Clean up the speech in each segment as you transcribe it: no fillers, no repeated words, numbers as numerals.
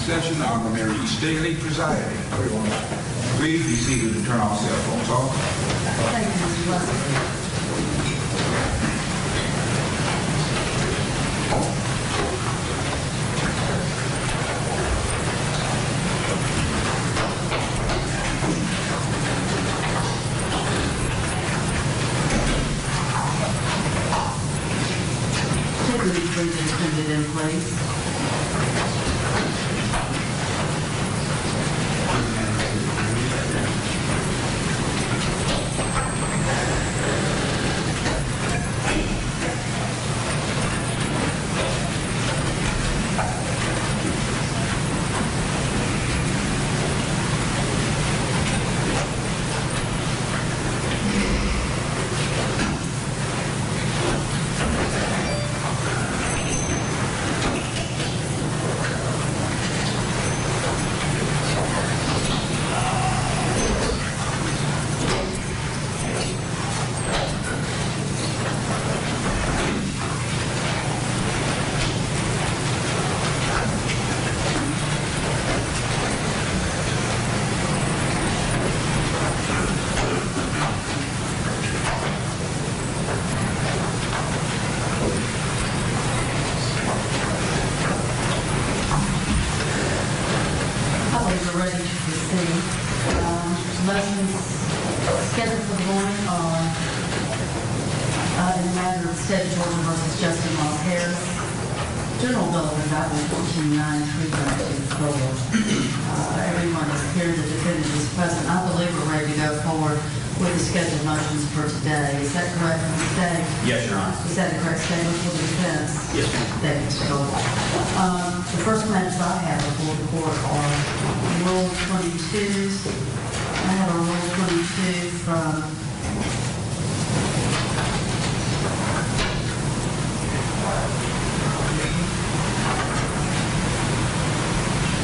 Session, Honorable Mary E. Staley presiding. Please be seated and turn off cell phones off. Thank you, Mr. Russell. Please send it in place. Everyone is here. The defendant is present. I believe we're ready to go forward with the scheduled motions for today. Is that correct, Mr. Day? Yes, Your Honor. Is that a correct statement for the defense? Yes, ma'am. Thank you, Mr. Gold. The first matters I have before the court are Rule 22. I have a Rule 22 from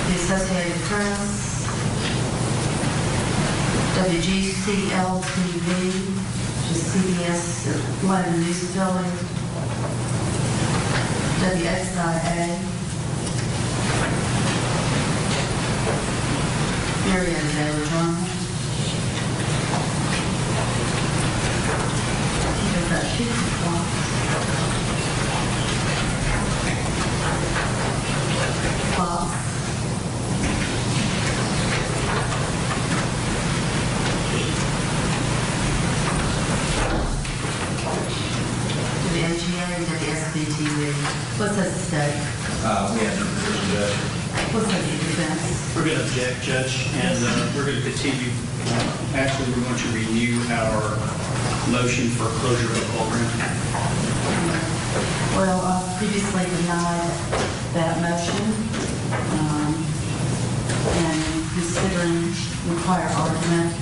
the Associated Press, WGCL-TV, which is CBS Atlanta News Affiliate, WXIA, Marietta Daily Journal. There's that pizza box. Fox. What does it say? We have no position, Judge. What does the defense? We're going to object, Judge, and we're going to continue. Actually, we're going to renew our motion for closure of the program. Well, I previously denied that motion, and considering the prior argument,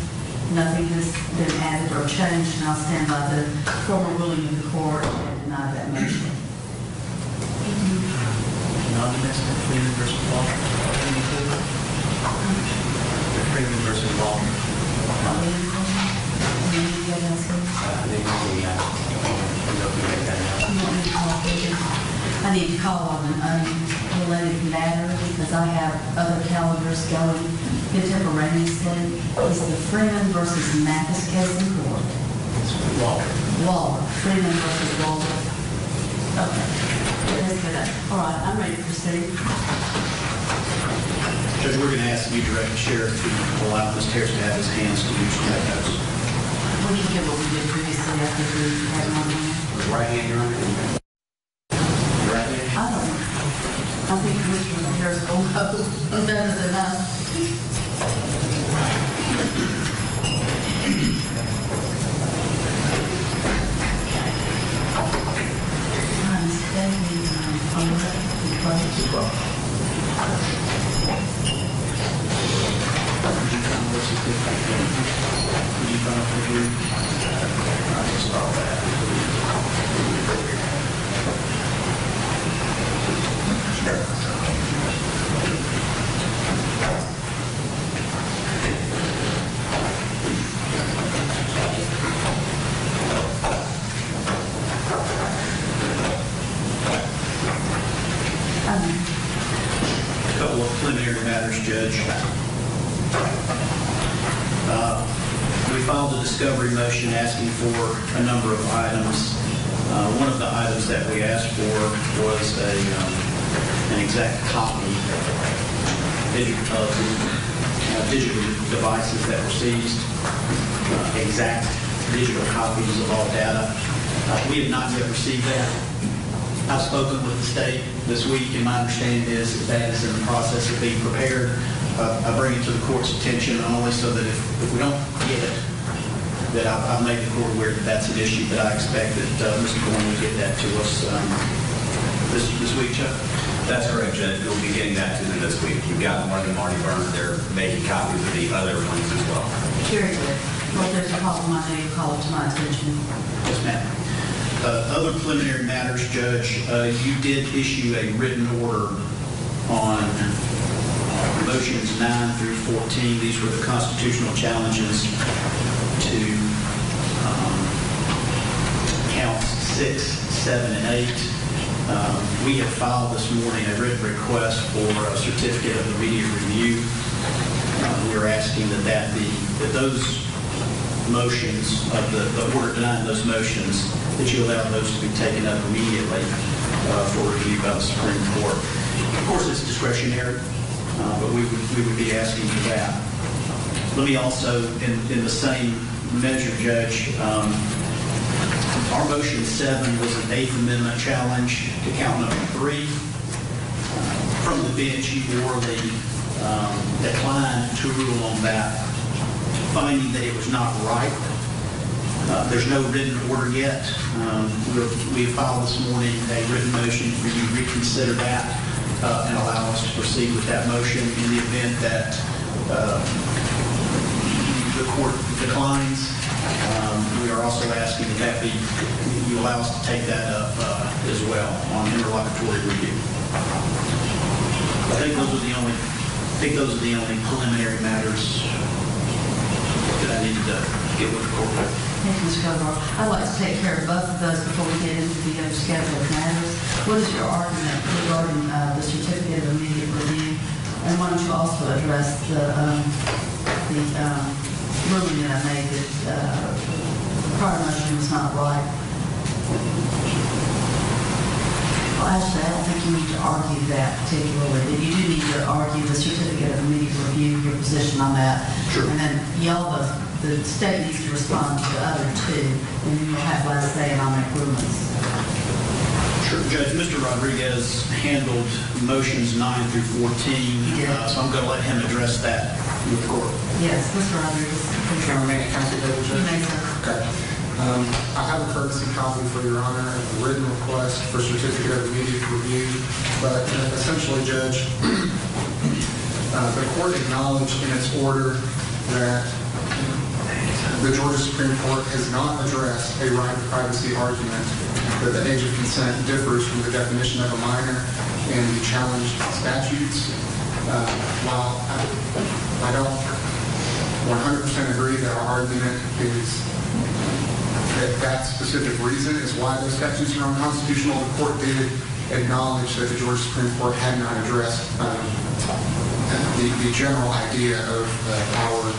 nothing has been added or changed, and I'll stand by the former ruling of the court and deny that motion. Non-domestic Freeman versus Law. Freeman versus Law. I need to call on an unrelated matter because I have other calendars going contemporaneously. It's the Freeman versus Mathis case in court. Waller. Freeman versus Waller. Okay. All right, I'm ready to proceed. Judge, we're going to ask you, direct the sheriff, to allow Mr. Harris to have his hands to use that notes. We can do what we did previously after we had one hand. Right hand, Your Honor. Right hand? I don't know. I think Commissioner Harris will know better than us. couple of preliminary matters, Judge. We filed a discovery motion asking for a number of items. One of the items that we asked for was an exact copy of digital devices that were seized, exact digital copies of all data. We have not yet received that. I've spoken with the state this week, and my understanding is that is in the process of being prepared. I bring it to the court's attention only so that if we don't get it, that I've made the court aware that that's an issue, but I expect that Mr. Bourne will get that to us this week, Chuck. That's correct, Judge. We'll be getting that to them this week. We've got one of them already burned. They're making copies of the other ones as well. Very good. Well, if there's a problem, I know you call it to my attention. Yes, ma'am. Other preliminary matters, Judge, you did issue a written order on motions 9 through 14. These were the constitutional challenges to counts 6, 7, and 8. We have filed this morning a written request for a certificate of immediate review. We're asking that those motions of the order denying those motions, that you allow those to be taken up immediately for review by the Supreme Court. Of course, it's discretionary, but we would be asking for that. Let me also, in the same measure, Judge, our motion 7 was an 8th Amendment challenge to count number 3. From the bench, you orally declined to rule on that, finding that it was not right. There's no written order yet. We filed this morning a written motion for you to reconsider that and allow us to proceed with that motion in the event that the court declines. We are also asking that you allow us to take that up as well on interlocutory review. I think those are the only preliminary matters that I needed to get with the court. Thank you, Mr. Coverdell. I'd like to take care of both of those before we get into the other scheduled matters. What is your argument regarding the certificate of immediate review? And why don't you also address the ruling that I made that the prior motion was not right? Well, actually, I don't think you need to argue that particularly, but you do need to argue the certificate of immediate review, your position on that. Sure. And then the state needs to respond to the other two, and then you'll have last say, and I'll make rulings. Sure, Judge. Mr. Rodriguez handled motions 9 through 14, so I'm going to let him address that with the court. Yes, Mr. Rodriguez. Can I make a counsel table, Judge? You may, sir. Okay. I have a courtesy copy for Your Honor, a written request for certificate of immediate review, but essentially, Judge, the court acknowledged in its order that the Georgia Supreme Court has not addressed a right to privacy argument, that the age of consent differs from the definition of a minor in the challenged statutes. While I don't 100% agree that our argument is that specific reason is why those statutes are unconstitutional, the court did acknowledge that the Georgia Supreme Court had not addressed the general idea of our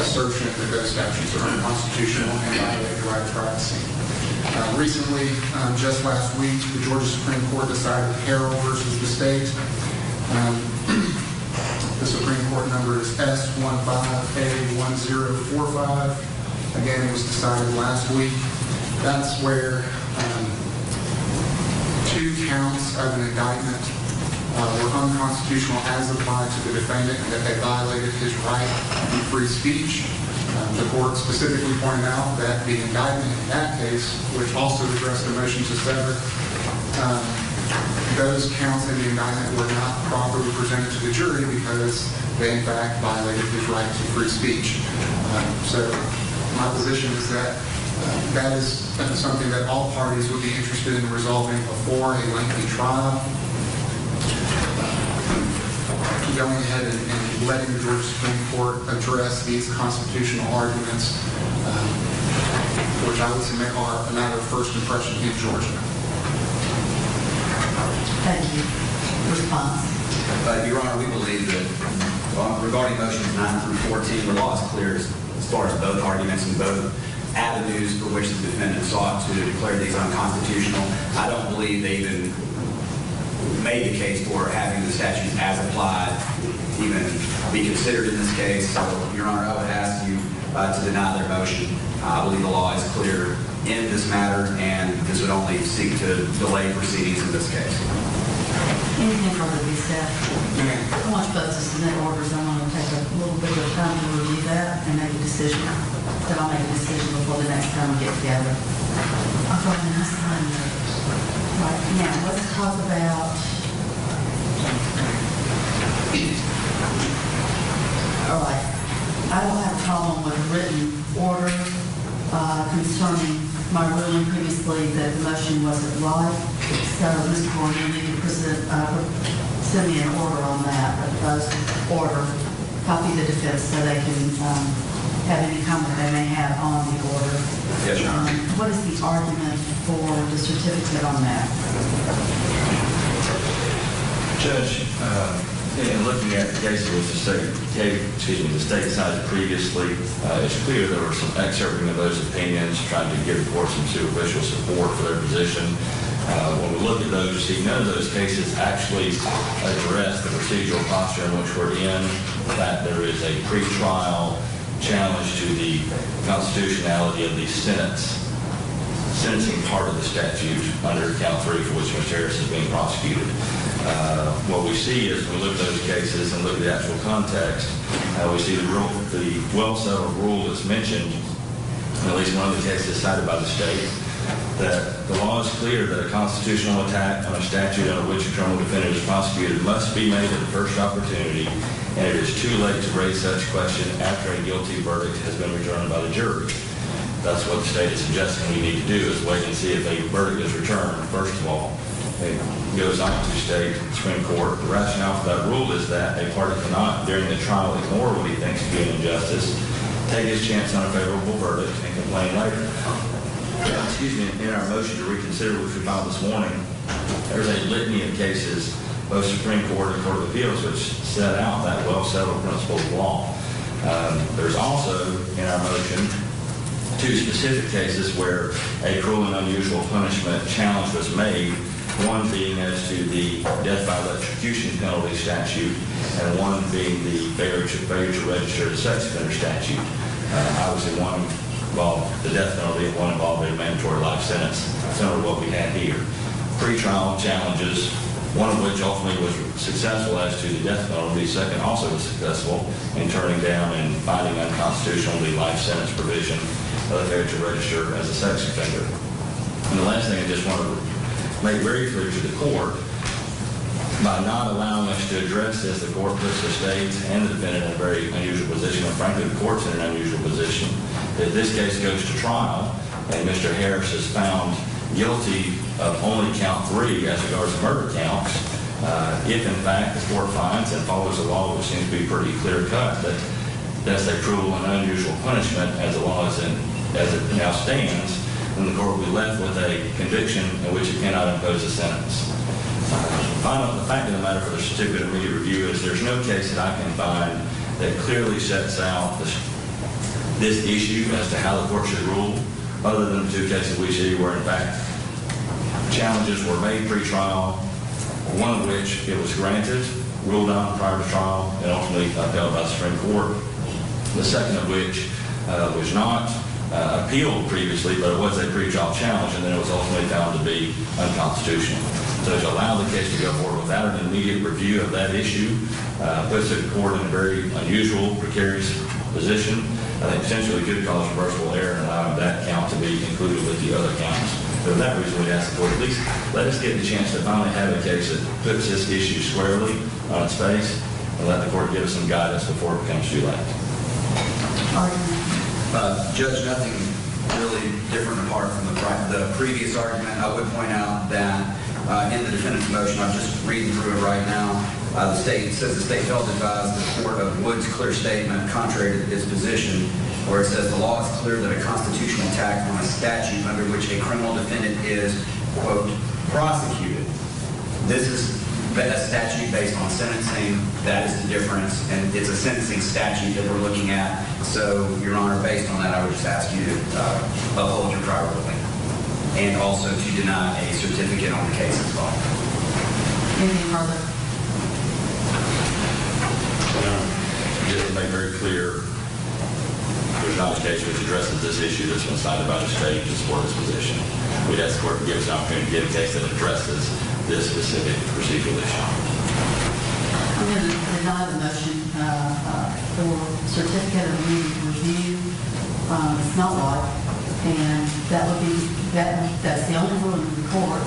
assertion that those statutes are unconstitutional and violate the right to privacy. Recently, just last week, the Georgia Supreme Court decided Harrell versus the state. The Supreme Court number is S15A1045. Again, it was decided last week. That's where 2 counts of an indictment were unconstitutional as applied to the defendant, and that they violated his right to free speech. The court specifically pointed out that the indictment in that case, which also addressed the motion to sever, those counts in the indictment were not properly presented to the jury because they, in fact, violated his right to free speech. So my position is that that is something that all parties would be interested in resolving before a lengthy trial. Going ahead and letting the Georgia Supreme Court address these constitutional arguments, which I would submit are a matter of first impression in Georgia. Thank you. response? Your Honor, we believe that regarding motions 9 through 14, the law is clear as far as both arguments and both avenues for which the defendant sought to declare these unconstitutional. I don't believe they even made the case for having the statute as applied even be considered in this case. So, Your Honor, I would ask you to deny their motion. I believe the law is clear in this matter, and this would only seek to delay proceedings in this case. Anything further to be said? I want you both to submit orders. I want to take a little bit of time to review that and make a decision. Then I'll make a decision before the next time we get together. I'll go ahead and sign those. Right, now, let's talk about all right. I don't have a problem with a written order concerning my ruling previously that the motion wasn't right. So, Mr. Gordon, you need to send me an order on that, a proposed order, copy the defense so they can have any comment they may have on the order. Yes, Your Honor. What is the argument for the certificate on that? Judge, in looking at the case which the state cited previously, it's clear there were some excerpting of those opinions, trying to give the court some superficial support for their position. When we look at those, you see none of those cases actually address the procedural posture in which we're in, that there is a pretrial challenge to the constitutionality of the sentencing part of the statute under count 3 for which Mr. Harris is being prosecuted. What we see is when we look at those cases and look at the actual context, we see the well-settled rule that's mentioned, in at least one of the cases cited by the state, that the law is clear that a constitutional attack on a statute under which a criminal defendant is prosecuted must be made at the first opportunity, and it is too late to raise such question after a guilty verdict has been returned by the jury. That's what the state is suggesting we need to do, is wait and see if a verdict is returned, first of all. It goes on to state Supreme Court. The rationale for that rule is that a party cannot, during the trial, ignore what he thinks to be an injustice, take his chance on a favorable verdict, and complain later. In our motion to reconsider, which we filed this morning, there's a litany of cases, both Supreme Court and Court of Appeals, which set out that well-settled principle of law. There's also, in our motion, 2 specific cases where a cruel and unusual punishment challenge was made, one being as to the death by electrocution penalty statute, and one being the failure to register the sex offender statute. Obviously, one involved the death penalty and one involved a mandatory life sentence, similar to what we had here. Pre-trial challenges, one of which ultimately was successful as to the death penalty. The second also was successful in turning down and finding unconstitutional the life sentence provision of the failure to register as a sex offender. And the last thing I just want to make very clear to the court, by not allowing us to address this, the court puts the state and the defendant in a very unusual position, and frankly, the court's in an unusual position. If this case goes to trial and Mr. Harris is found guilty of only count 3 as regards to murder counts, if in fact the court finds and follows the law, which seems to be pretty clear-cut, that that's a cruel and unusual punishment as the law is as it now stands, then the court will be left with a conviction in which it cannot impose a sentence. Finally, the fact of the matter for the certificate of immediate review is there's no case that I can find that clearly sets out this issue as to how the court should rule, other than the 2 cases we see where, in fact, challenges were made pre-trial, one of which it was granted, ruled on prior to trial, and ultimately upheld by the Supreme Court. The second of which was not appealed previously, but it was a pre-trial challenge, and then it was ultimately found to be unconstitutional. So to allow the case to go forward without an immediate review of that issue puts the court in a very unusual, precarious position. I think potentially could cause reversible error in allowing that count to be included with the other counts. So for that reason, we'd ask the court at least let us get the chance to finally have a case that puts this issue squarely on its face, and let the court give us some guidance before it becomes too late. Judge, nothing really different apart from the previous argument. I would point out that in the defendant's motion, I'm just reading through it right now, the state says the state failed to advise the court of Wood's clear statement contrary to its position, where it says the law is clear that a constitutional attack on a statute under which a criminal defendant is, quote, prosecuted. This is a statute based on sentencing. That is the difference, and it's a sentencing statute that we're looking at. So, Your Honor, based on that, I would just ask you to uphold your prior ruling, and also to deny a certificate on the case as well. Anything further? Just to make very clear, there's not a case which addresses this issue that's been cited by the state to support this position. We'd ask the court to give us an opportunity to get a case that addresses this specific procedural issue. I'm going to deny the motion for certificate of immediate review. It's not right, and that's the only ruling in the court.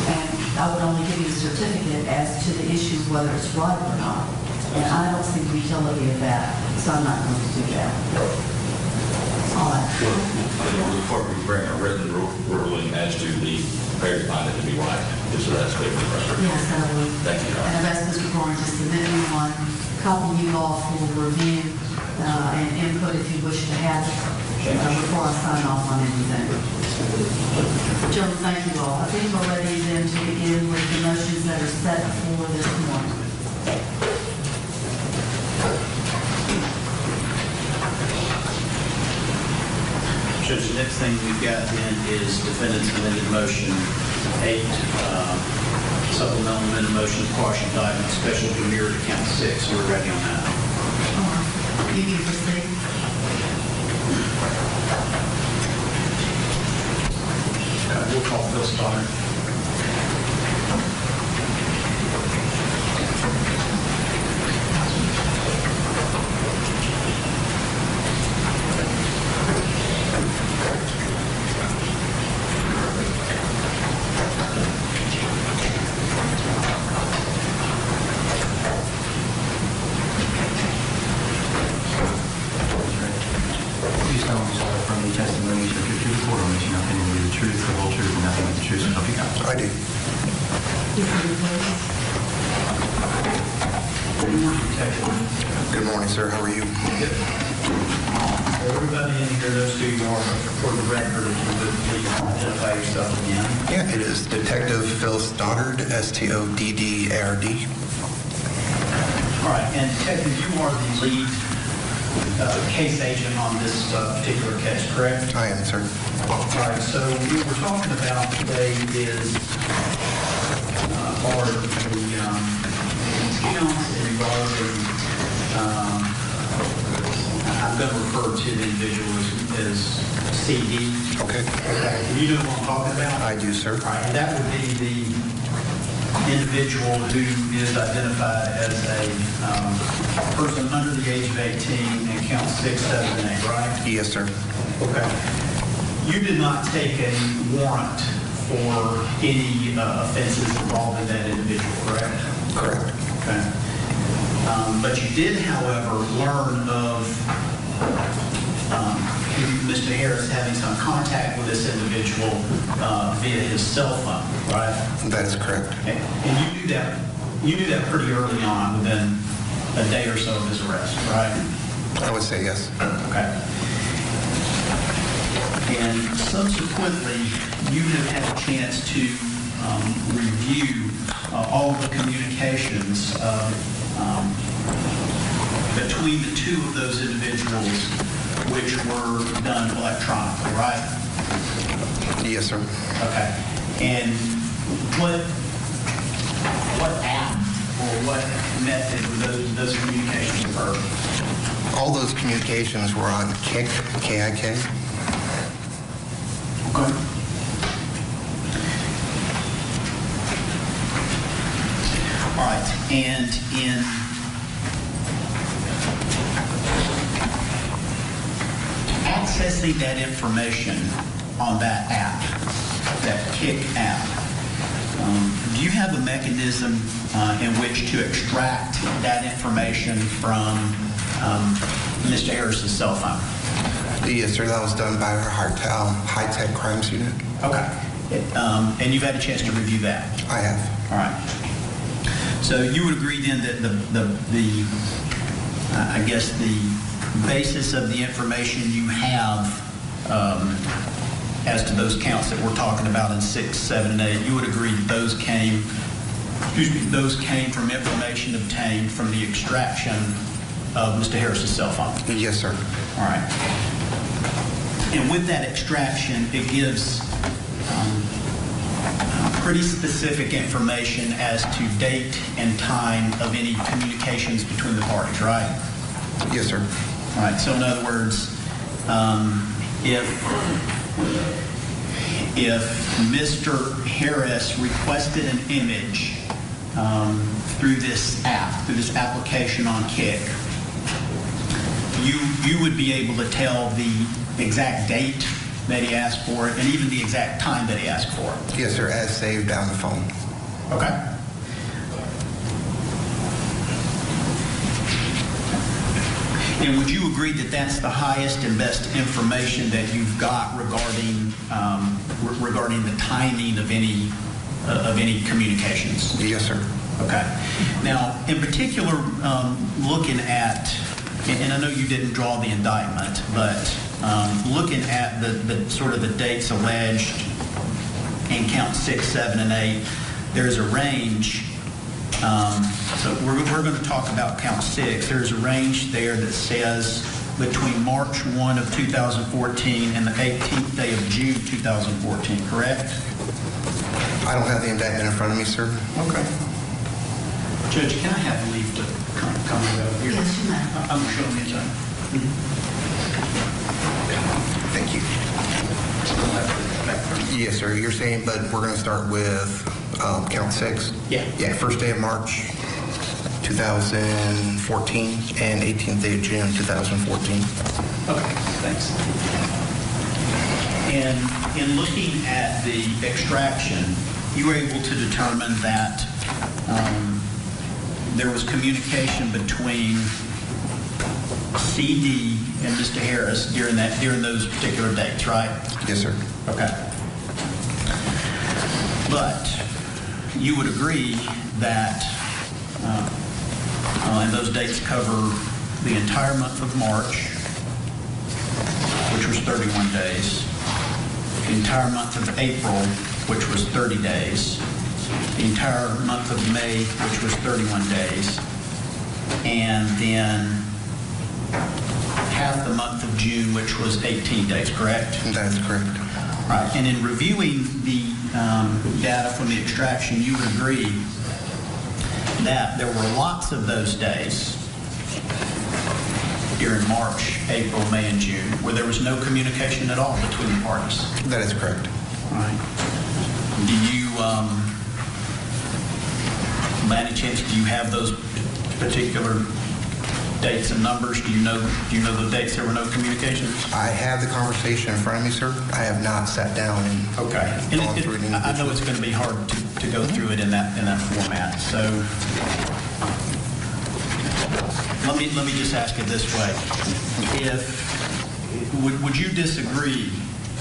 And I would only give you a certificate as to the issue of whether it's right or not. And I don't see the utility of that, so I'm not going to do that. All right. The court will bring a written ruling as to the fair find it to be right, just so that's clear for the record. Yes, I would. Thank you, Your Honor. And I've asked Mr. Goring to submit me one, copy you all for review and input if you wish to have it before I sign off on anything. Gentlemen, thank you all. I think we're ready then to begin with the motions that are set for this morning. Judge, the next thing we've got then is defendant's amended motion 8, supplemental amended motion to quash indictment, special premiere to count 6. We're ready on that. You can proceed. We'll call Phil Stoddard. I do. Good morning, sir. How are you? Everybody in here knows who you are. For the record, if you would please identify yourself again. Yeah, it is Detective Phil Stoddard, Stoddard. All right, and Detective, you are the lead case agent on this particular case, correct? I am, sir. All right, so what we're talking about today is are the counts involving, I'm going to refer to the individual as CD. Okay. Okay, you know what I'm talking about? I do, sir. All right, and that would be the individual who is identified as a person under the age of 18 and count 6, 7, and 8, right? Yes, sir. Okay. You did not take a warrant for any offenses involving that individual, correct? Correct. Okay. But you did, however, learn of Mr. Harris having some contact with this individual via his cell phone, right? That is correct. Okay. And you knew that pretty early on, within a day or so of his arrest, right? I would say yes. Okay. And subsequently, you have had a chance to review all of the communications between the two of those individuals, which were done electronically, right? Yes, sir. Okay. And what app or what method were those communications occurred? All those communications were on KIK, K-I-K. Okay. All right, and in accessing that information on that app, that KIK app, do you have a mechanism in which to extract that information from Mr. Harris's cell phone? Yes, sir. That was done by our high-tech crimes unit. Okay. And you've had a chance to review that? I have. All right. So you would agree then that I guess the basis of the information you have as to those counts that we're talking about in 6, 7, and 8, you would agree that those came those came from information obtained from the extraction of Mr. Harris's cell phone. Yes, sir. All right. And with that extraction, it gives pretty specific information as to date and time of any communications between the parties, right? Yes, sir. All right. So in other words, if Mr. Harris requested an image through this application on Kik, you would be able to tell the exact date that he asked for it and even the exact time that he asked for it. Yes, sir, as saved on the phone. Okay. And would you agree that that's the highest and best information that you've got regarding the timing of any communications? Yes, sir. Okay. Now, in particular, looking at, and I know you didn't draw the indictment, but looking at the sort of the dates alleged in count 6, 7, and 8, there's a range. So we're going to talk about count 6. There's a range there that says between March 1 of 2014 and the 18th day of June 2014, correct? I don't have the indictment in front of me, sir. Okay. Judge, can I have leave to come over here? Yes, you may. I'm showing you that. Thank you. Yes, sir. You're saying, but we're going to start with count 6? Yeah. Yeah, first day of March 2014 and 18th day of June 2014. Okay, thanks. And in looking at the extraction, you were able to determine that there was communication between CD and Mr. Harris during those particular dates, right? Yes, sir. Okay. But you would agree that, and those dates cover the entire month of March, which was 31 days, the entire month of April, which was 30 days, the entire month of May, which was 31 days, and then half the month of June, which was 18 days, correct? That is correct. Right. And in reviewing the data from the extraction, you would agree that there were lots of those days during March, April, May, and June where there was no communication at all between the parties. That is correct. All right. Do you, by any chance, do you have those particular dates and numbers? Do you know the dates there were no communications? I have the conversation in front of me, sir. I have not sat down and gone through it. I know it's going to be hard to go through it in that format. So let me just ask it this way: would you disagree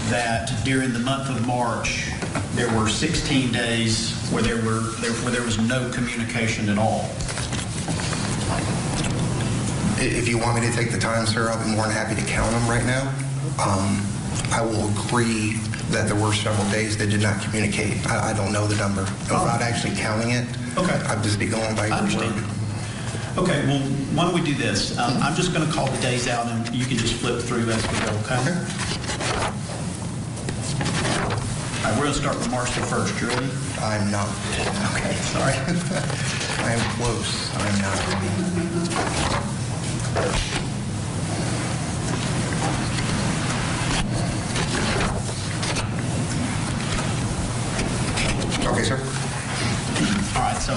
that during the month of March there were 16 days where there was no communication at all? If you want me to take the time, sir, I'll be more than happy to count them right now. I will agree that there were several days that did not communicate. I don't know the number. Without actually counting it, Okay. I'd just be going by your word. Okay, well, why don't we do this? I'm just going to call the days out, and you can just flip through as we go, okay? All right, we're going to start with March the 1st. You ready? I'm not. Okay, sorry. I am close. I'm not ready. Okay, sir. All right, so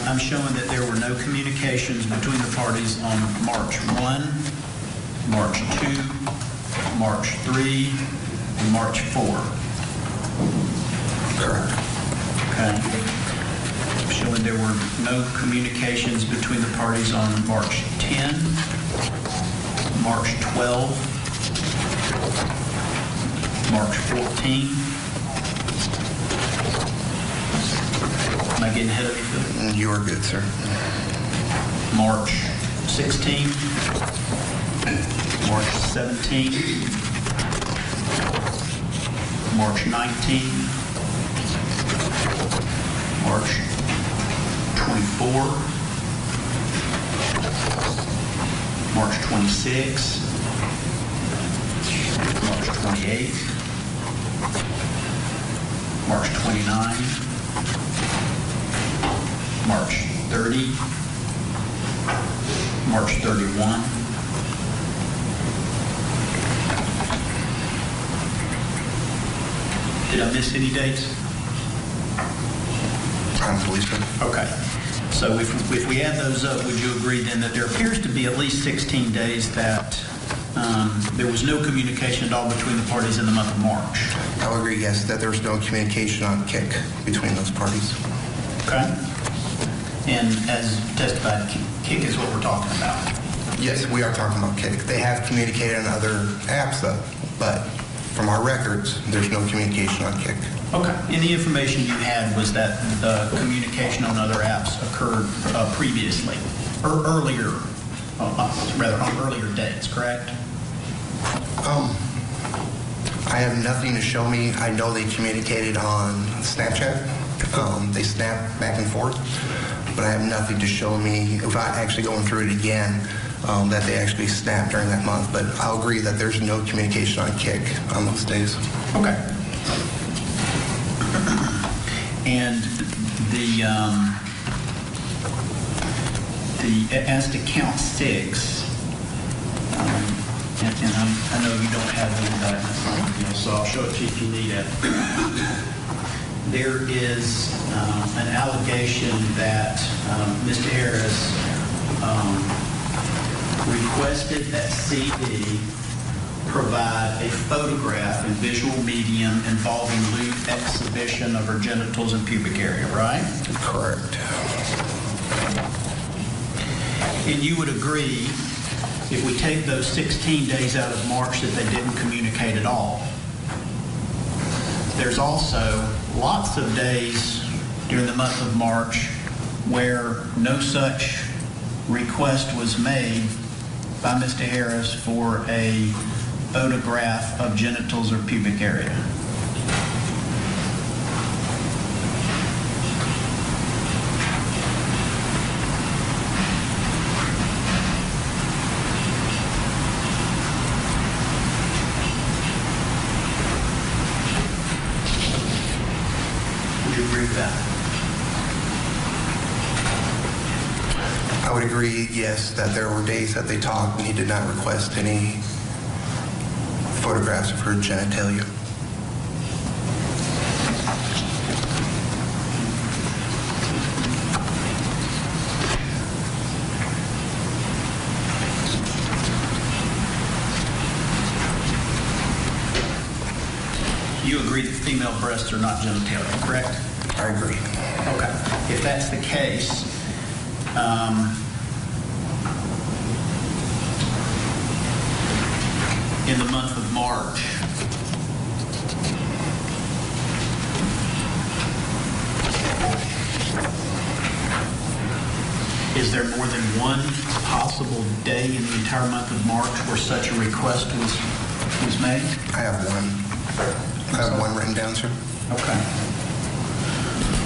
I'm showing that there were no communications between the parties on March 1, March 2, March 3, and March 4. Correct. Okay. Showing there were no communications between the parties on March 10, March 12, March 14. Am I getting ahead of you, Phil? You are good, sir. March 16, March 17, March 19, March 24, March 26, March 28, March 29, March 30, March 31, did I miss any dates? I don't believe so. Okay. So if we add those up, would you agree then that there appears to be at least 16 days that there was no communication at all between the parties in the month of March? I would agree, yes, that there was no communication on kick between those parties. Okay. And as testified, kick is what we're talking about. Yes, we are talking about kick. They have communicated on other apps, though, but from our records, there's no communication on kick. Okay. And the information you had was that the communication on other apps occurred previously, or earlier, rather on earlier dates, correct? I have nothing to show me. I know they communicated on Snapchat. They snapped back and forth, but I have nothing to show me, without actually going through it again, that they actually snapped during that month. But I'll agree that there's no communication on kick on those days. Okay. And as to count 6, and I know you don't have the indictment, so I'll show it to you if you need it. There is an allegation that Mr. Harris requested that CD provide a photograph in visual medium involving lewd exhibition of her genitals and pubic area, right? Correct. And you would agree, if we take those 16 days out of March, that they didn't communicate at all. There's also lots of days during the month of March where no such request was made by Mr. Harris for a photograph of genitals or pubic area. Would you agree with that? I would agree, yes, that there were days that they talked and he did not request any photographs of her genitalia. You agree that female breasts are not genitalia, correct? I agree. Okay. If that's the case, in the month of March, is there more than one possible day in the entire month of March where such a request was made? I have one. I have one written down, sir. Okay.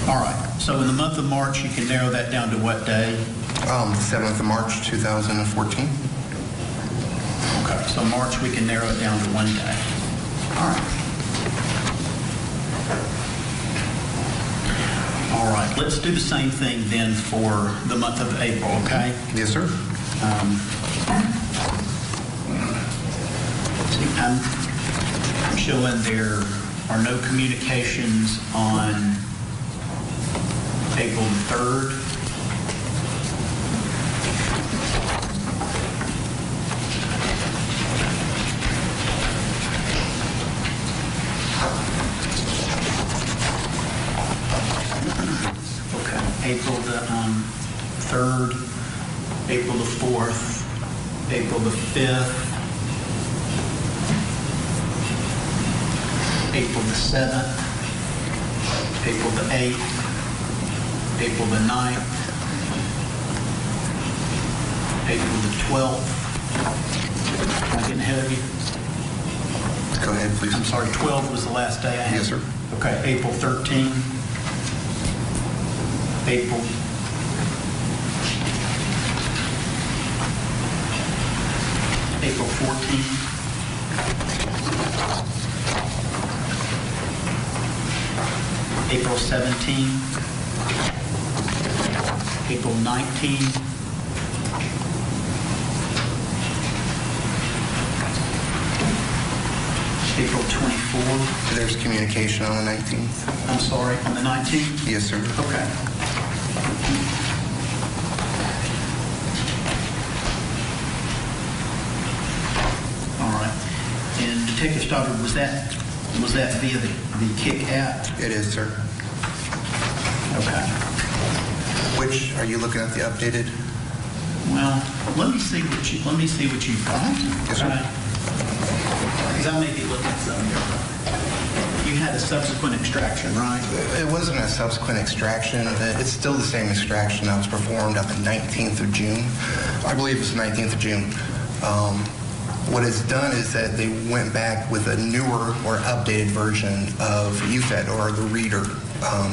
All right. So in the month of March, you can narrow that down to what day? 7th of March, 2014. Okay. So March, we can narrow it down to one day. All right. All right. Let's do the same thing then for the month of April, okay? Yes, sir. See, I'm showing there are no communications on April the 3rd. Okay, April the 3rd, April the 4th, April the 5th, April the 7th, April the 8th, April the 9th, April the 12th. Am I getting ahead of you? Go ahead, please. I'm sorry, 12 was the last day I had. Yes, sir. Okay, April 13th, April 14th. April 17th. April 19th. April 24th. There's communication on the 19th. I'm sorry, on the 19th? Yes, sir. Okay. All right. And Detective Stoddard, was that via the Kick app? It is, sir. Okay. Which, are you looking at the updated? Well, let me see what you've got. Yes, sir. Because I may be looking at something different. You had a subsequent extraction, right? It wasn't a subsequent extraction. It's still the same extraction that was performed on the 19th of June. I believe it's the 19th of June. What it's done is that they went back with a newer or updated version of UFED, or the reader,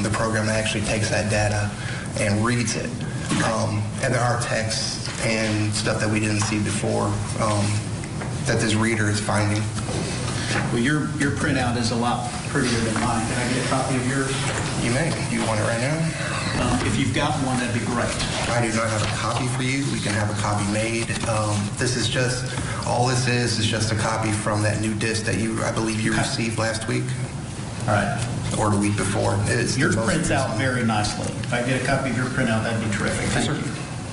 the program that actually takes that data and reads it. And there are texts and stuff that we didn't see before that this reader is finding. Well, your printout is a lot prettier than mine. Can I get a copy of yours? You may. You want it right now? If you've got one, that'd be great. I do not have a copy for you. We can have a copy made. This is just, all this is just a copy from that new disc that I believe you received last week. All right. Or the week before. Yours prints out very nicely. If I get a copy of your printout, that'd be terrific. Thank you.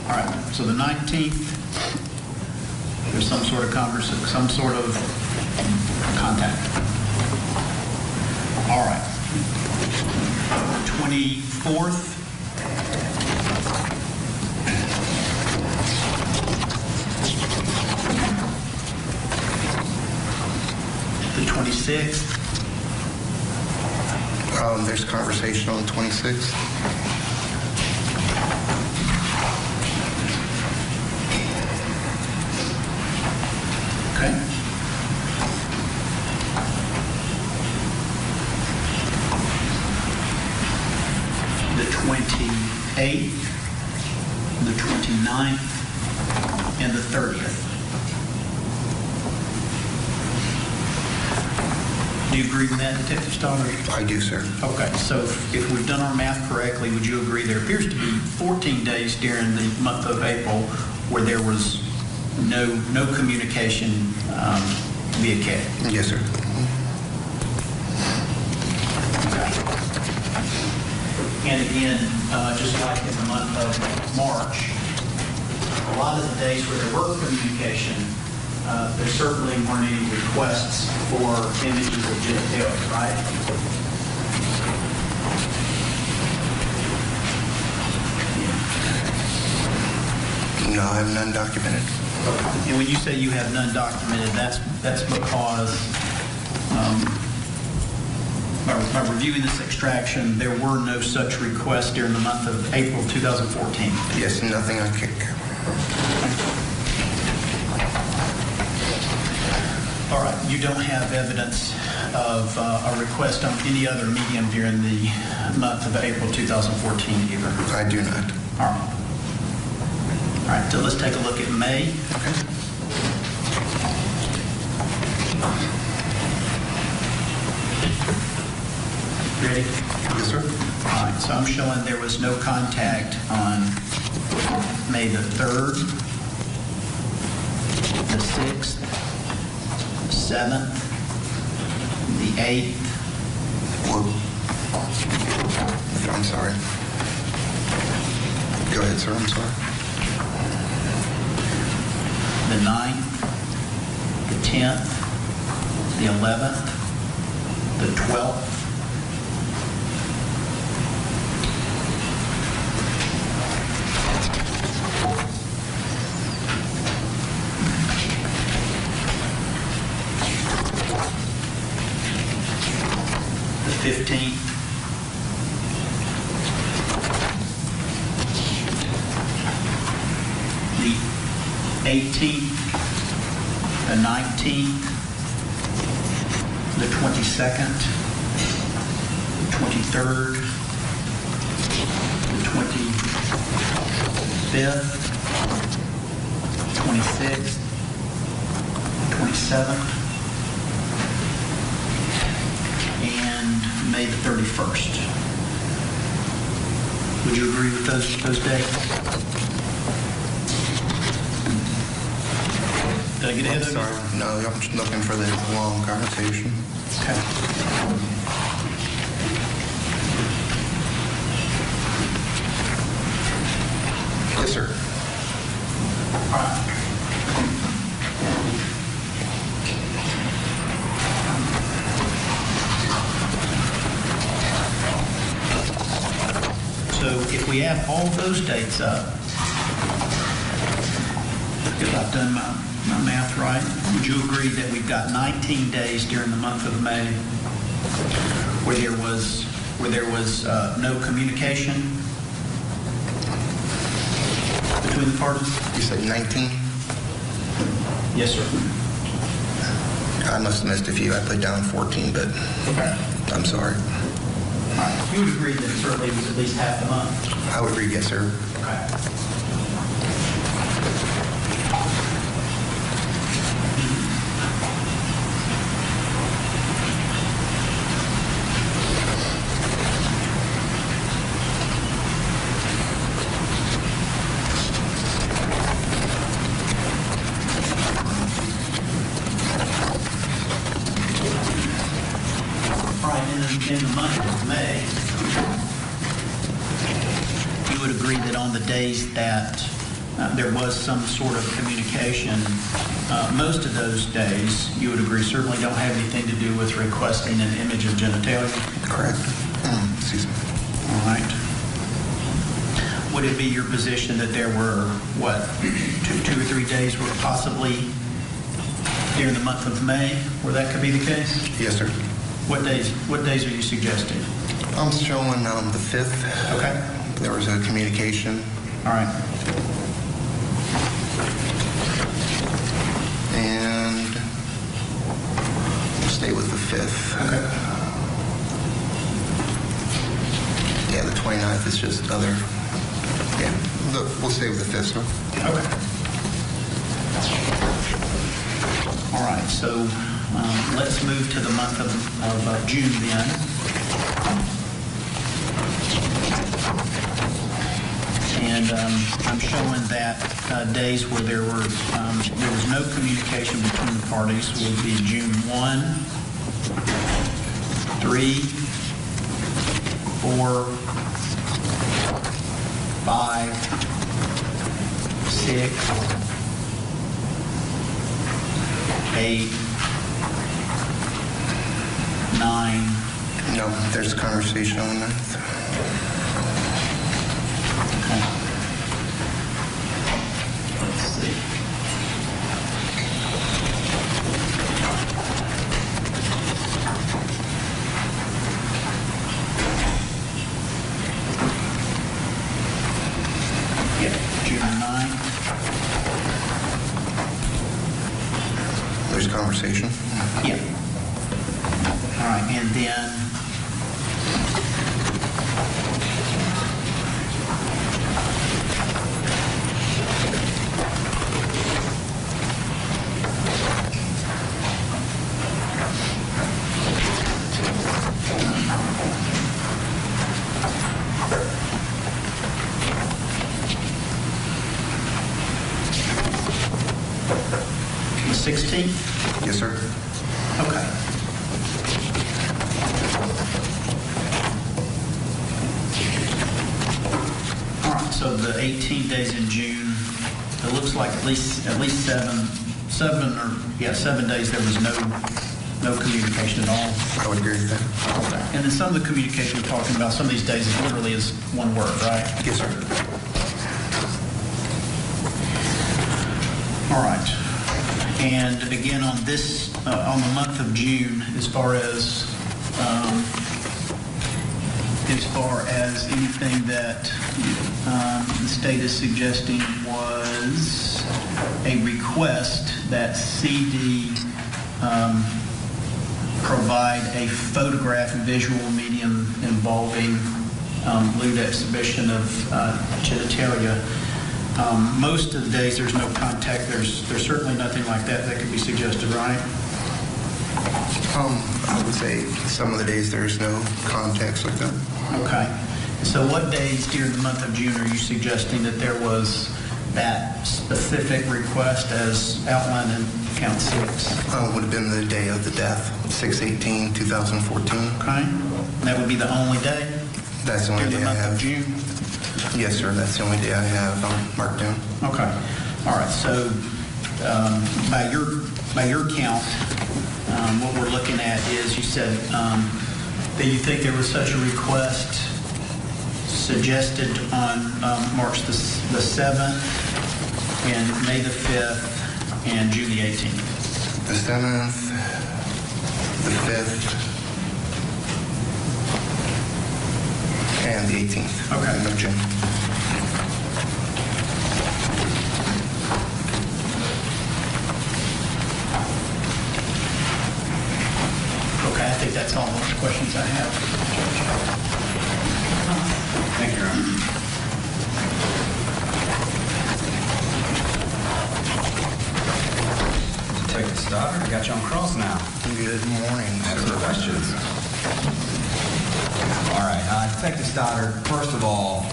All right. So the 19th, there's some sort of contact. All right. 24th. The 26th. There's conversation on the 26th. Okay. The 28th, the 29th, and the 30th. Do you agree with that, Detective Stoddard? I do, sir. Okay, so if we've done our math correctly, would you agree there appears to be 14 days during the month of April where there was no communication via CAD? Yes, sir. Okay. And again, just like in the month of March, a lot of the days where there were communication, there certainly weren't any requests for images of genitalia, right? No, I have none documented. And when you say you have none documented, that's because by reviewing this extraction, there were no such requests during the month of April 2014. Yes, nothing on Kick. All right, you don't have evidence of a request on any other medium during the month of April 2014 either? I do not. All right. All right, so let's take a look at May. Okay. Ready? Yes, sir. All right, so I'm showing there was no contact on May the 3rd, the 6th, the 7th, the 8th. Well, I'm sorry. Go ahead, sir. I'm sorry. The 9th, the 10th, the 11th, the 12th, the 15th, the 18th, the 19th, the 22nd, the 23rd, the 25th, 26th, 27th, and May the 31st. Would you agree with those dates? Did I get ahead of you? Sorry. No, I'm just looking for the long conversation. Okay. Yes, sir. So if we add all those dates up, if I've done my math right, would you agree that we've got 19 days during the month of May where there was no communication between the parties? You said 19? Yes, sir. I must have missed a few. I put down 14, but I'm sorry. All right. You would agree that it certainly was at least half the month? I would agree, yes, sir. Okay. In the month of May, you would agree that on the days that there was some sort of communication, most of those days, you would agree, certainly don't have anything to do with requesting an image of genitalia? Correct. Excuse me. All right. Would it be your position that there were, two or three days were possibly during the month of May where that could be the case? Yes, sir. What days are you suggesting? I'm showing the 5th. Okay. There was a communication. All right. And we'll stay with the 5th. Okay. Yeah, the 29th is just another. Yeah, we'll stay with the 5th, sir. Okay. All right, so let's move to the month of June then. And I'm showing that days where there was no communication between the parties would be June 1, 3, 4, 5, 6, 8, 9. No, there's a conversation on the 9th. Okay. Let's see. Yeah, June 9. There's a conversation. Yeah. All right, and then the 16th? Yes, sir. Okay. All right, so the 18 days in June, it looks like at least 7 days there was no communication at all. I would agree with that. Okay. And then some of the communication we're talking about, some of these days it literally is one word, right? Yes, sir. All right. And again, on this, on the month of June, as far as anything that the state is suggesting was a request that CD provide a photograph visual medium involving lewd exhibition of genitalia. Most of the days there's no contact. There's certainly nothing like that could be suggested, right? I would say some of the days there's no context like that. Okay. So what days during the month of June are you suggesting that there was that specific request as outlined in count 6? Would have been the day of the death, 6/18/2014. Okay. And that would be the only day? That's the only During day the I month have. of June? Yes, sir. That's the only day I have marked down. Okay. All right. So by your count, what we're looking at is you said that you think there was such a request suggested on March the 7th and May the 5th and June the 18th. The 7th, the 5th, and the 18th. Okay. Of June. Okay, I think that's all the questions I have. Thank you, Your Honor. Detective Stoddard, I got you on cross now. Good morning. Ask some questions. All right, Detective Stoddard, first of all,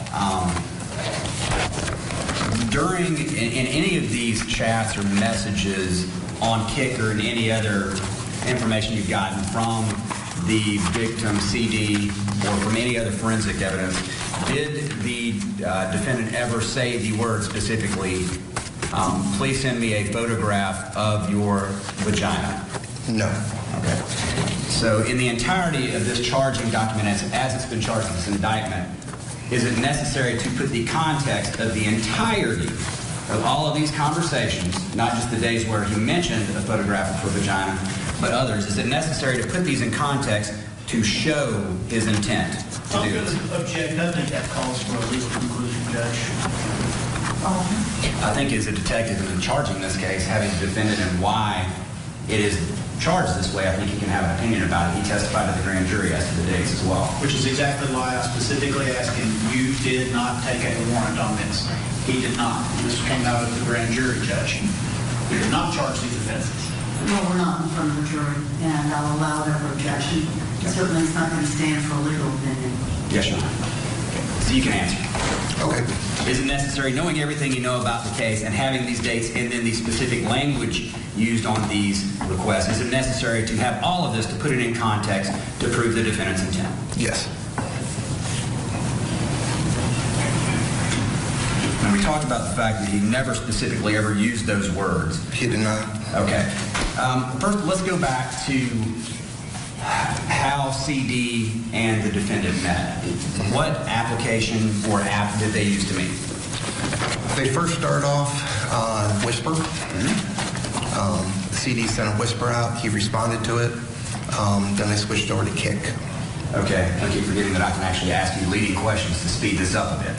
in any of these chats or messages on Kik or in any other information you've gotten from the victim CD or from any other forensic evidence, did the defendant ever say the word specifically, please send me a photograph of your vagina? No. Okay. So in the entirety of this charging document, as it's been charged in this indictment, is it necessary to put the context of the entirety of all of these conversations, not just the days where he mentioned a photograph of her vagina, but others, is it necessary to put these in context to show his intent to do this? Object, I think that calls for a legal conclusion, Judge. I think as a detective in charging this case, having the defendant and why it is charged this way, I think he can have an opinion about it. He testified to the grand jury as to the dates as well. Which is exactly why I specifically asked him, you did not take a warrant on this. He did not. This came out of the grand jury, Judge. We did not charge these offenses. Well, we're not in front of the jury, and I'll allow their objection. Certainly, it's not going to stand for a legal opinion. Yes, Your Honor. So you can answer. Okay. Is it necessary, knowing everything you know about the case and having these dates and then the specific language used on these requests, is it necessary to have all of this to put it in context to prove the defendant's intent? Yes. And we talked about the fact that he never specifically ever used those words. He did not. Okay. First, let's go back to how CD and the defendant met. What application or app did they use to meet? They first started off Whisper. CD sent a Whisper out. He responded to it. Then they switched over to Kik. Okay. I keep forgetting that I can actually ask you leading questions to speed this up a bit.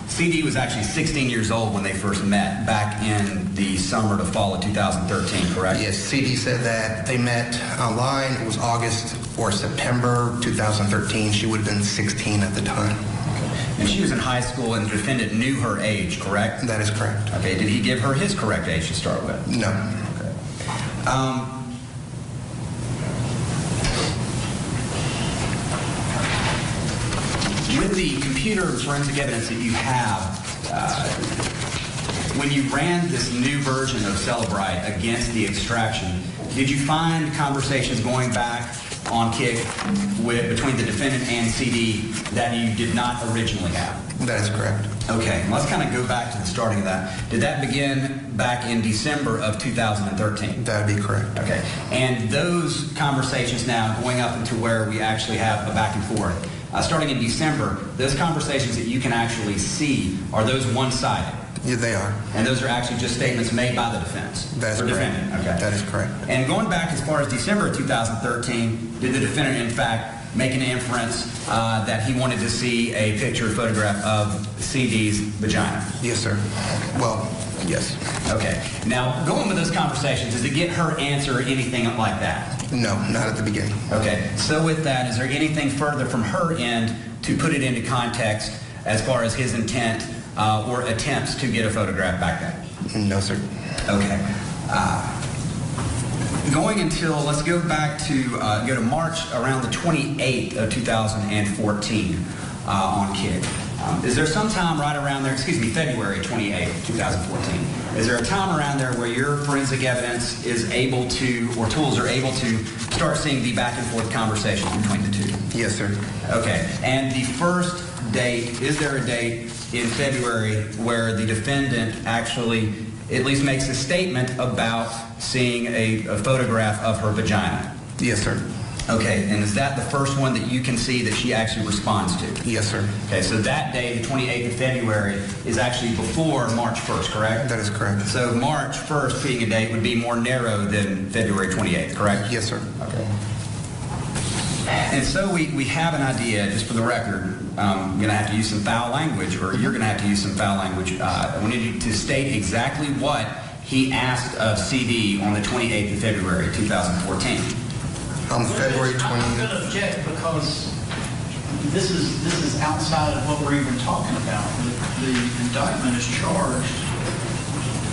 CD was actually 16 years old when they first met back in the summer to fall of 2013, correct? Yes, CD said that they met online. It was August or September 2013. She would have been 16 at the time. And she was in high school and the defendant knew her age, correct? That is correct. Okay. Did he give her his correct age to start with? No. Okay. With the computer forensic evidence that you have, when you ran this new version of Celebrite against the extraction, did you find conversations going back on Kik between the defendant and CD that you did not originally have? That is correct. Okay, let's kind of go back to the starting of that. Did that begin back in December of 2013? That would be correct. Okay, and those conversations now going up into where we actually have a back and forth. Starting in December, those conversations that you can actually see, are those one-sided? Yeah, they are. And those are actually just statements made by the defense? That is or correct. defendant? Okay. That is correct. And going back as far as December of 2013, did the defendant, in fact, make an inference that he wanted to see a picture or photograph of CD's vagina? Yes, sir. Well, yes. Okay. Now, going with those conversations, does it get her answer or anything like that? No, not at the beginning. Okay. So with that, is there anything further from her end to put it into context as far as his intent or attempts to get a photograph back then? No, sir. Okay. Going until, let's go back to, go to March around the 28th of 2014 on KIC. Is there some time right around there, February 28th, 2014, is there a time around there where your forensic evidence is able to, or tools are able to start seeing the back and forth conversations between the two? Yes, sir. Okay. And the first date, is there a date in February where the defendant actually at least makes a statement about seeing a photograph of her vagina? Yes, sir. Okay, and is that the first one that you can see that she actually responds to? Yes, sir. Okay, so that day, the 28th of February, is actually before March 1st, correct? That is correct. So March 1st being a date would be more narrow than February 28th, correct? Yes, sir. Okay. And so we have an idea, just for the record, I'm going to have to use some foul language, or you're going to have to use some foul language. I wanted you to state exactly what he asked of CD on the 28th of February, 2014. February 20th. I'm going to object because this is outside of what we're even talking about. The indictment is charged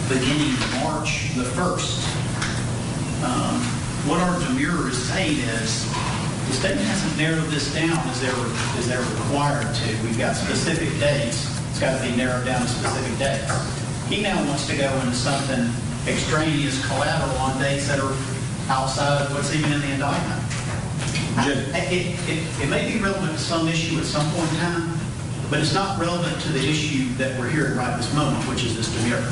beginning March the 1st. What our demurrer is saying is the statement hasn't narrowed this down as they're required to. We've got specific dates. It's got to be narrowed down to specific dates. He now wants to go into something extraneous, collateral on dates that are outside of what's even in the indictment. It may be relevant to some issue at some point in time, but it's not relevant to the issue that we're hearing right this moment, which is this demurrer.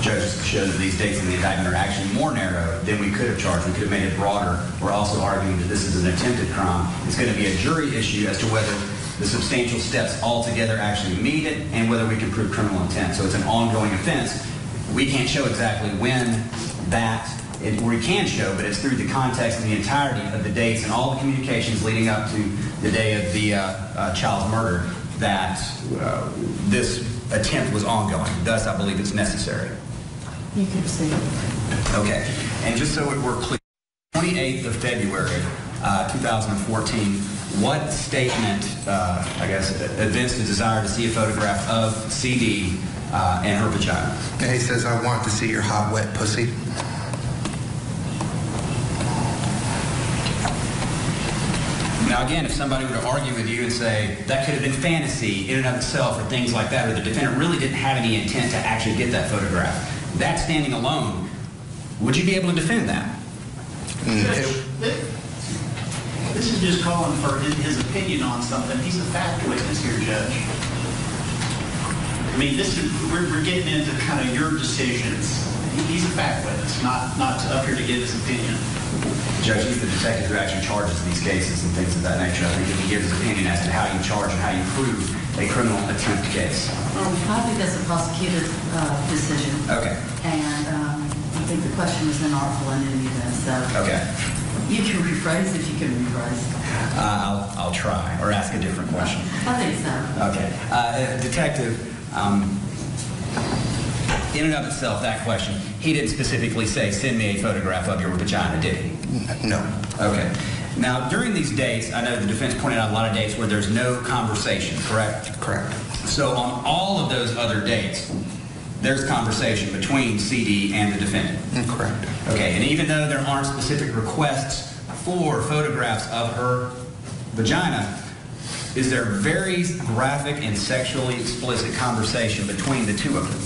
Judges show that these dates in the indictment are actually more narrow than we could have charged. We could have made it broader. We're also arguing that this is an attempted crime. It's going to be a jury issue as to whether the substantial steps altogether actually meet it and whether we can prove criminal intent. So it's an ongoing offense. We can't show exactly when we can show, but it's through the context and the entirety of the dates and all the communications leading up to the day of the child's murder that this attempt was ongoing. Thus, I believe it's necessary. You can proceed. Okay. And just so we're clear, 28th of February, 2014, what statement, evinced a desire to see a photograph of CD and her vagina? And he says, I want to see your hot, wet pussy. Now, again, if somebody were to argue with you and say that could have been fantasy in and of itself or things like that, or the defendant really didn't have any intent to actually get that photograph, that standing alone, would you be able to defend that? This is just calling for his opinion on something. He's a fact witness here, Judge. I mean, we're getting into kind of your decisions. He's a fact witness, not up here to give his opinion. Judge, he's the detective who actually charges these cases and things of that nature. I think he can give his opinion as to how you charge and how you prove a criminal attempt case. I think that's a prosecutor's decision. Okay. And I think the question was inartful in any event, so. Okay. You can rephrase if you can rephrase. I'll try, or ask a different question. I think so. Okay. Detective, in and of itself, that question, he didn't specifically say, send me a photograph of your vagina, did he? No. Okay. Now, during these dates, I know the defense pointed out a lot of dates where there's no conversation, correct? Correct. So on all of those other dates, there's conversation between CD and the defendant. Correct. Okay, and even though there aren't specific requests for photographs of her vagina, is there very graphic and sexually explicit conversation between the two of them?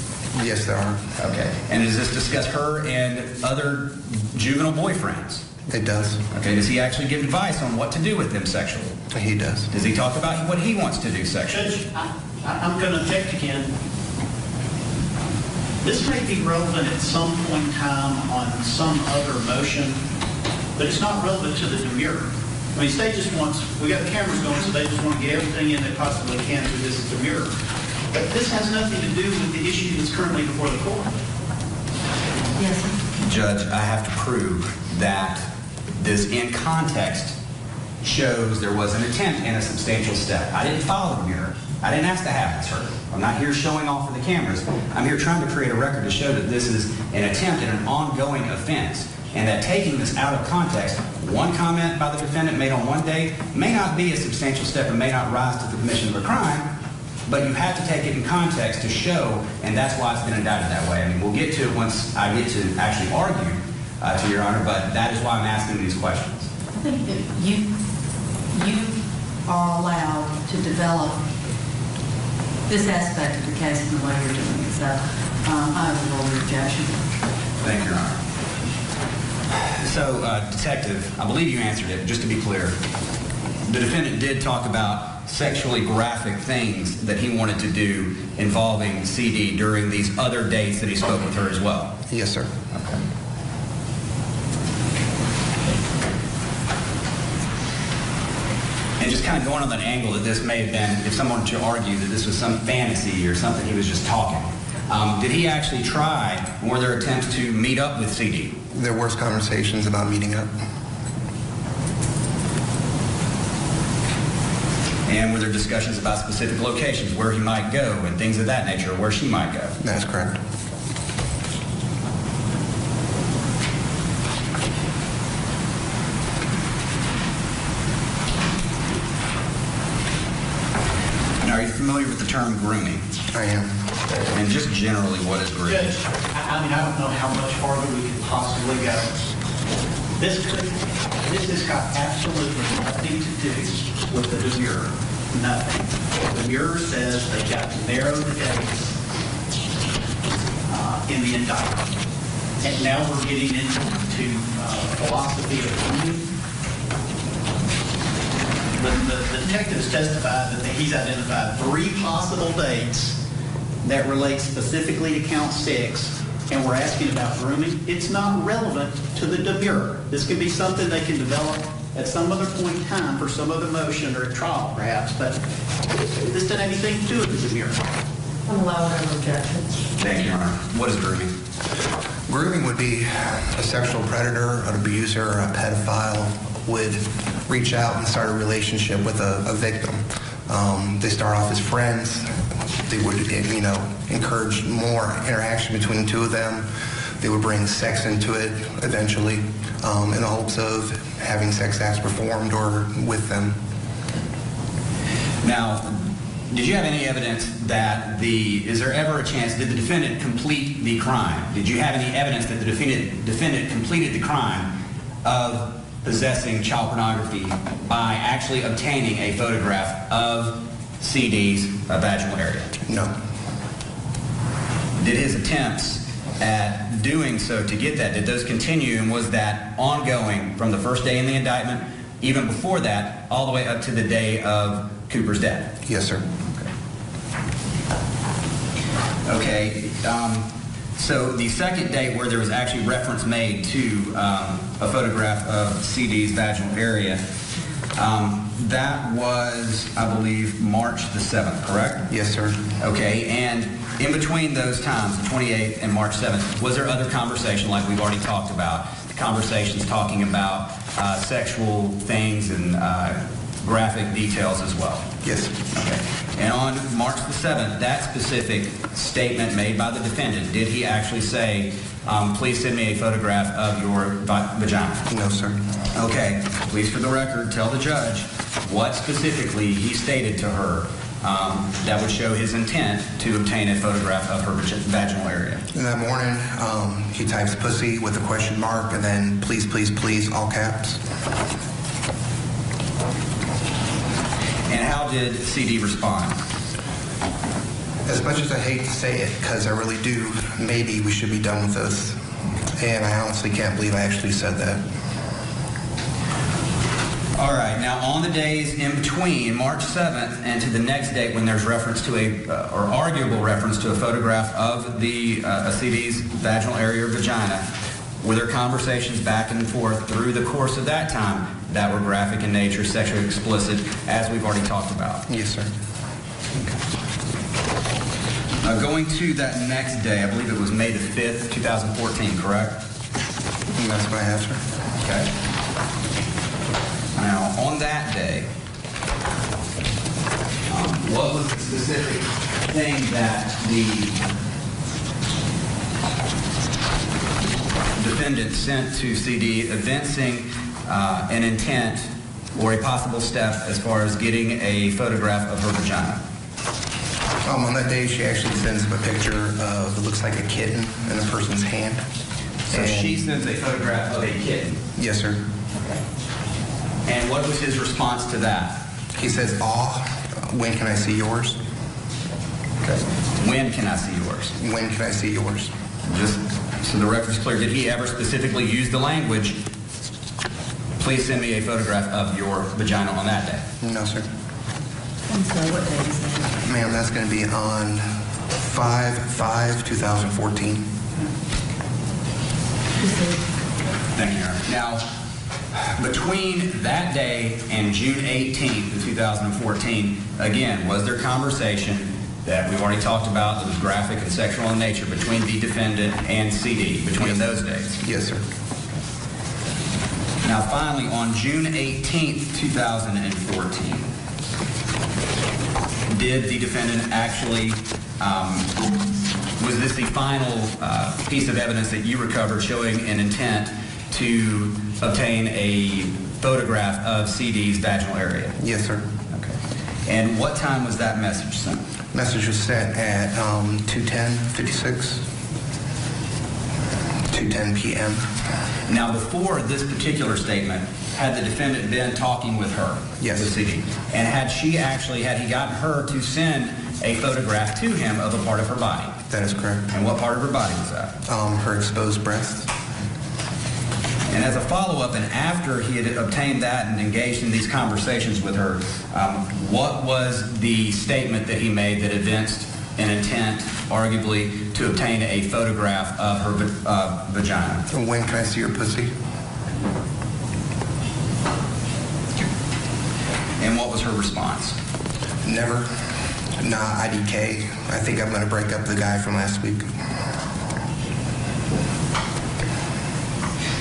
Yes, there are. Okay. And does this discuss her and other juvenile boyfriends? It does. Okay. Does he actually give advice on what to do with them sexually? He does. Does he talk about what he wants to do sexually? Judge, I'm going to object again. This may be relevant at some point in time on some other motion, but it's not relevant to the demurrer. I mean, state just wants, we got the cameras going, so they just want to get everything in they possibly can through this demurrer. But this has nothing to do with the issue that's currently before the court. Yes, sir. Judge, I have to prove that this in context shows there was an attempt and a substantial step. I didn't follow the demurrer. I didn't ask to have this heard. I'm not here showing off for the cameras. I'm here trying to create a record to show that this is an attempt and an ongoing offense, and that taking this out of context one comment by the defendant made on one day may not be a substantial step and may not rise to the commission of a crime, but you have to take it in context to show, and that's why it's been indicted that way. I mean, we'll get to it once I get to actually argue, to Your Honor, but that is why I'm asking these questions. I think that you are allowed to develop this aspect of the case in the way you're doing it. So I overrule your objection. Thank you, Your Honor. So, Detective, I believe you answered it. Just to be clear, the defendant did talk about sexually graphic things that he wanted to do involving CD during these other dates that he spoke with her as well. Yes, sir. Okay. And just kind of going on that angle that this may have been, if someone were to argue that this was some fantasy or something, he was just talking. Did he actually try, or were there attempts to meet up with CD? There were conversations about meeting up. And were there discussions about specific locations, where he might go and things of that nature, or where she might go? That's correct. Now, are you familiar with the term grooming? I am. And just generally, what is grooming? Judge, I mean, I don't know how much farther we could possibly go. This has got absolutely nothing to do with the demurrer. Nothing. The demurrer says they got to narrow the dates in the indictment. And now we're getting into philosophy of grooming. The detectives testified that he's identified 3 possible dates that relate specifically to count 6, and we're asking about grooming. It's not relevant to the demurrer. This could be something they can develop at some other point in time for some other motion or at trial, perhaps, but this doesn't have anything to do with the demurrer. I'm allowed an objection. Thank you, Your Honor. What is grooming? Grooming would be a sexual predator, an abuser, a pedophile would reach out and start a relationship with a victim. They start off as friends. They would, encourage more interaction between the two of them. They would bring sex into it eventually in the hopes of having sex acts performed or with them. Now, did you have any evidence that is there ever a chance, did the defendant complete the crime? Did you have any evidence that the defendant completed the crime of possessing child pornography by actually obtaining a photograph of CD's vaginal area? No. Did his attempts at doing so to get that, did those continue, and was that ongoing from the first day in the indictment, even before that, all the way up to the day of Cooper's death? Yes, sir. Okay. So the second date where there was actually reference made to a photograph of CD's vaginal area, that was, I believe, March the 7th, correct? Yes, sir. Okay, and in between those times, the 28th and March 7th, was there other conversation like we've already talked about? Conversations talking about sexual things and graphic details as well? Yes. Okay. And on March the 7th, that specific statement made by the defendant, did he actually say, please send me a photograph of your vagina? No, sir. Okay. Please, for the record, tell the judge what specifically he stated to her that would show his intent to obtain a photograph of her vaginal area. In that morning, he types pussy with a question mark and then please, please, please, all caps. And how did CD respond? As much as I hate to say it, because I really do, maybe we should be done with this. And I honestly can't believe I actually said that. All right. Now, on the days in between March 7th and to the next date when there's reference to or arguable reference to a photograph of the CD's vaginal area or vagina, were there conversations back and forth through the course of that time that were graphic in nature, sexually explicit, as we've already talked about? Yes, sir. Okay. Going to that next day, I believe it was May the 5th, 2014, correct? And that's what I have, sir. Okay. Now, on that day, what was the specific thing that the defendant sent to CD evincing an intent or a possible step as far as getting a photograph of her vagina? On that day, she actually sends him a picture of, it looks like a kitten in a person's hand. So she sends a photograph of a kitten. Yes, sir. And what was his response to that? He says, "Aw, when can I see yours?" Okay. When can I see yours? When can I see yours? Just so the record's clear, did he ever specifically use the language, please send me a photograph of your vagina on that day? No, sir. I'm sorry, what day is that? Ma'am, that's going to be on 5/5/2014. Thank you, Your Honor. Now, between that day and June 18th of 2014, again, was there conversation that we've already talked about that was graphic and sexual in nature between the defendant and CD between those days? Yes, sir. Now, finally, on June 18th, 2014, did the defendant actually, was this the final piece of evidence that you recovered showing an intent to obtain a photograph of CD's vaginal area? Yes, sir. Okay. And what time was that message sent? Message was sent at 2:10:56, 2:10 p.m. Now, before this particular statement, had the defendant been talking with her? Yes. With CD? And had he gotten her to send a photograph to him of a part of her body? That is correct. And what part of her body was that? Her exposed breasts. And as a follow-up, and after he had obtained that and engaged in these conversations with her, what was the statement that he made that evinced an intent, arguably, to obtain a photograph of her vagina? When can I see your pussy? And what was her response? Never. Nah, IDK. I think I'm going to break up the guy from last week.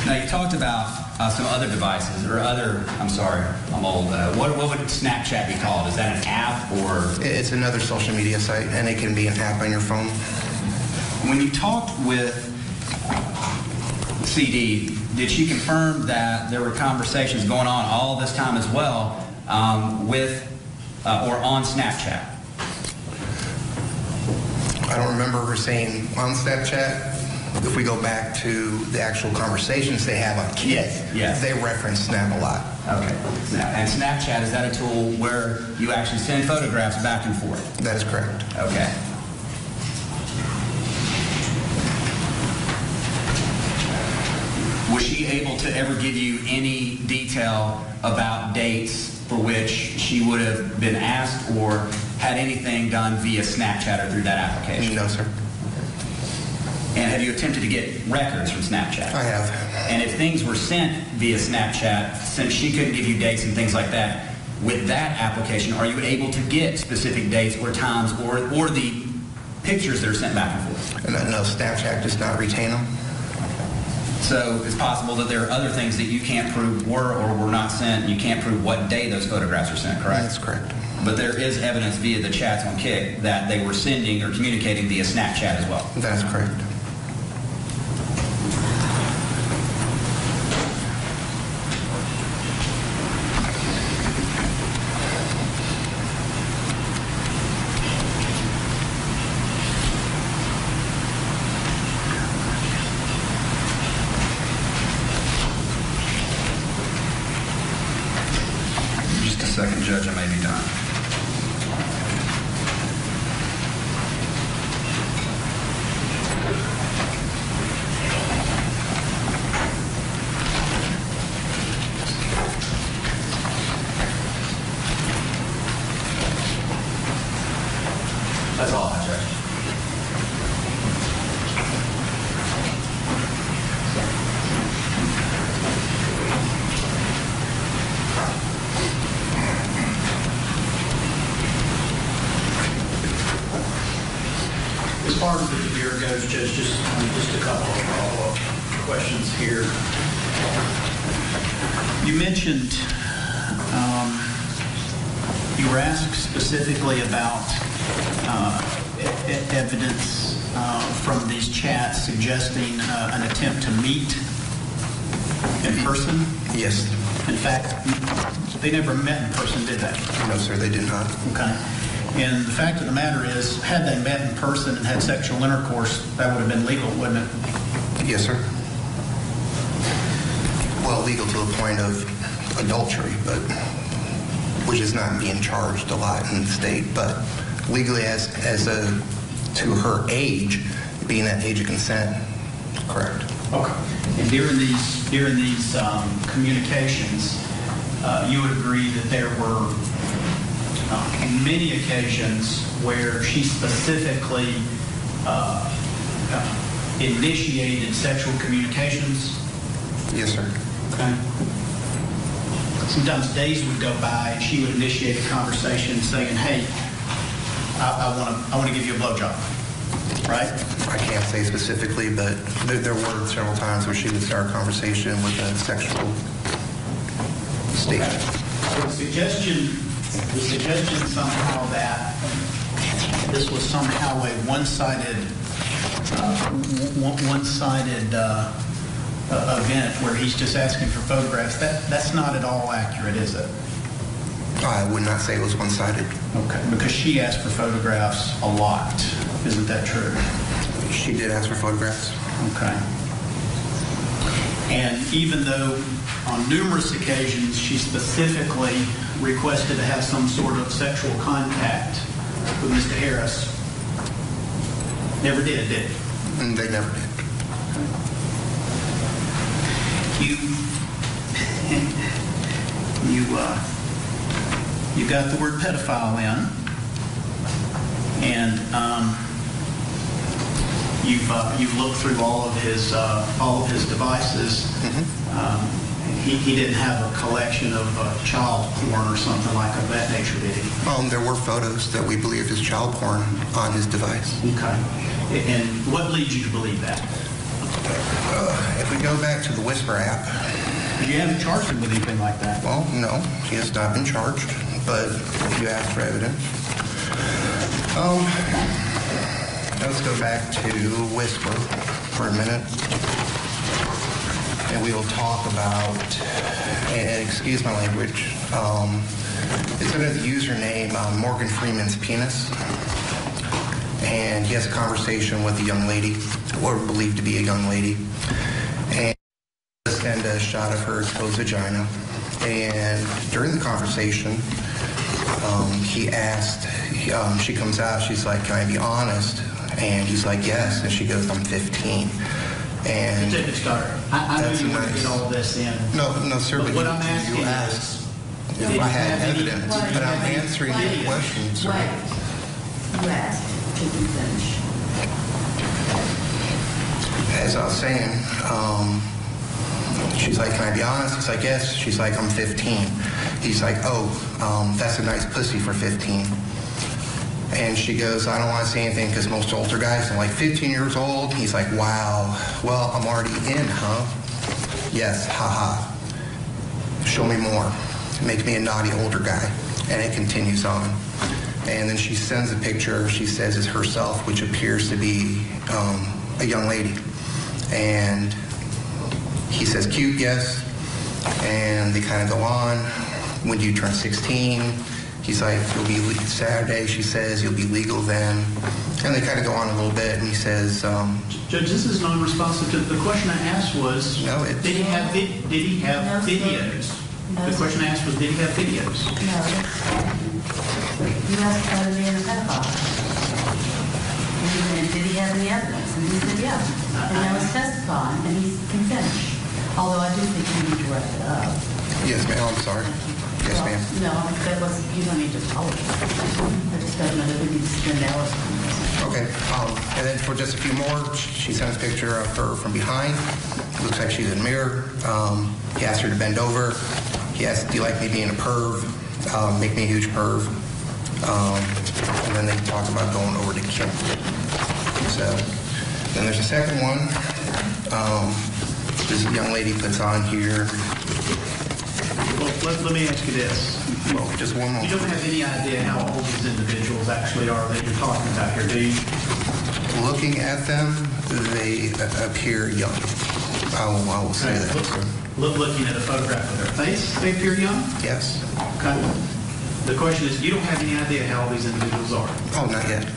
Now, you talked about some other devices, or other, I'm sorry, I'm old. What would Snapchat be called? Is that an app or? It's another social media site, and it can be an app on your phone. When you talked with CD, did she confirm that there were conversations going on all this time as well with or on Snapchat? I don't remember her saying on Snapchat. If we go back to the actual conversations they have on Kids, yes. They reference Snap a lot. Okay. And Snapchat, is that a tool where you actually send photographs back and forth? That is correct. Okay. Was she able to ever give you any detail about dates for which she would have been asked or had anything done via Snapchat or through that application? No, sir. And have you attempted to get records from Snapchat? I have. And if things were sent via Snapchat, since she couldn't give you dates and things like that, with that application, are you able to get specific dates or times or the pictures that are sent back and forth? No, Snapchat does not retain them. So it's possible that there are other things that you can't prove were or were not sent, and you can't prove what day those photographs were sent, correct? That's correct. But there is evidence via the chats on Kik that they were sending or communicating via Snapchat as well. That is correct. Just a second, Judge, I may be done. That's all, Judge. As far as the year goes, Judge, just a couple of follow-up questions here. You mentioned you were asked specifically about evidence from these chats suggesting an attempt to meet In person? Yes. In fact, they never met in person, did they? No, sir, they did not. Okay. And the fact of the matter is, had they met in person and had sexual intercourse, that would have been legal, wouldn't it? Yes, sir. Well, legal to the point of adultery, but which is not being charged a lot in the state, but legally to her age, being that age of consent, correct. Okay. And during these communications, you would agree that there were many occasions where she specifically initiated sexual communications? Yes, sir. Okay. Sometimes days would go by and she would initiate a conversation saying, hey, I want to give you a blowjob, right? I can't say specifically, but there were several times where she would start a conversation with a sexual statement. So the suggestion somehow that this was somehow a one-sided event where he's just asking for photographs, that's not at all accurate, is it? I would not say it was one-sided. Okay, because she asked for photographs a lot. Isn't that true? She did ask for photographs. Okay. And even though on numerous occasions she specifically requested to have some sort of sexual contact with Mr. Harris, never did it? And they never did. You got the word pedophile in, and you've looked through all of his devices. Mm-hmm. He didn't have a collection of child porn or something like of that nature, did he? There were photos that we believe is child porn on his device. Okay. And what leads you to believe that? If we go back to the Whisper app. You haven't charged him with anything like that. Well, no, he has not been charged, but you asked for evidence. Let's go back to Whisper for a minute. And we will talk about, and excuse my language, it's under the username Morgan Freeman's penis. And he has a conversation with a young lady, or believed to be a young lady. And send a shot of her exposed vagina. And during the conversation, he asked, she comes out, she's like, can I be honest? And he's like, yes. And she goes, I'm 15. And take a start. I know you want to get all of this in. No, sir. But what I'm asking you is, if I had evidence, but I'm answering your question, sir. You asked to finish. As I was saying, she's like, can I be honest? He's like, yes. She's like, I'm 15. He's like, oh, that's a nice pussy for 15. And she goes, I don't want to say anything because most older guys are like 15 years old. He's like, wow, well, I'm already in, huh? Yes, haha. Show me more. Make me a naughty older guy. And it continues on. And then she sends a picture, she says it's herself, which appears to be a young lady. And he says, cute, yes. And they kind of go on. When do you turn 16? He's like, you'll be Saturday, she says, you'll be legal then. And they kind of go on a little bit, and he says... Judge, this is non-responsive to the question I asked was, no, did he have videos? No, the question I asked was, did he have videos? No. You asked about being a pedophile. And did he have any evidence? And he said, yeah. And I was testifying, and he can finish. Although I do think you need to wrap it up. Yes, ma'am, I'm sorry. Yes, ma'am. No, that was, you don't need to apologize. I just don't know that we need to spend hours on this. Okay, and then for just a few more, she sends a picture of her from behind. It looks like she's in a mirror. He asked her to bend over. He asked, do you like me being a perv? Make me a huge perv. And then they talk about going over to Kim. So, then there's a second one. This young lady puts on here. Well, let me ask you this. Well, just one more. You don't have any idea how old these individuals actually are that you're talking about here, do you? Looking at them, they appear young. I will say that, sir. Looking at a photograph of their face, they appear young? Yes. Okay. The question is, you don't have any idea how old these individuals are. Oh, not yet.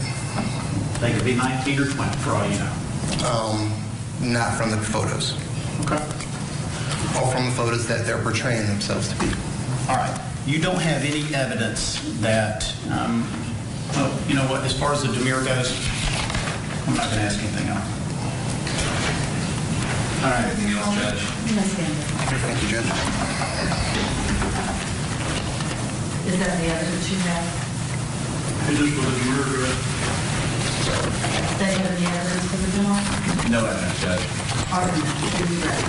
They could be 19 or 20, for all you know. Not from the photos. Okay. Or from the photos that they're portraying themselves to be. All right. You don't have any evidence that, well, you know what, as far as the demur goes, I'm not going to ask anything else. All right. Anything else, Judge? Yes, ma'am. Thank you, Judge. Is that the evidence you have? Is this for the demur goes? They have any evidence for the demo? No evidence, Judge. Or no? Give me that.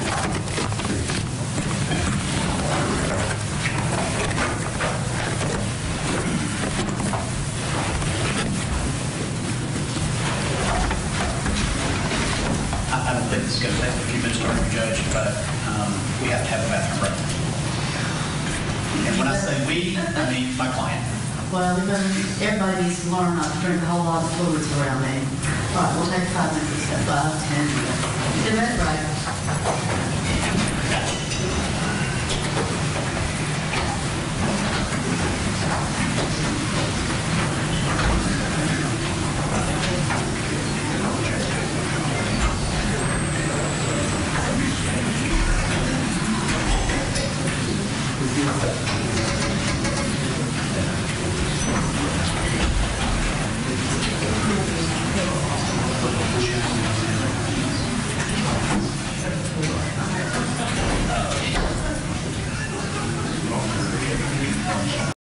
I don't think this is going to take a few minutes to argue, Judge, but we have to have a bathroom break. And when I say we, I mean my client. Well, everybody needs to learn not to drink a whole lot of fluids around me. All right, we'll take 5 minutes, 5, 10 minutes. 10 minute break.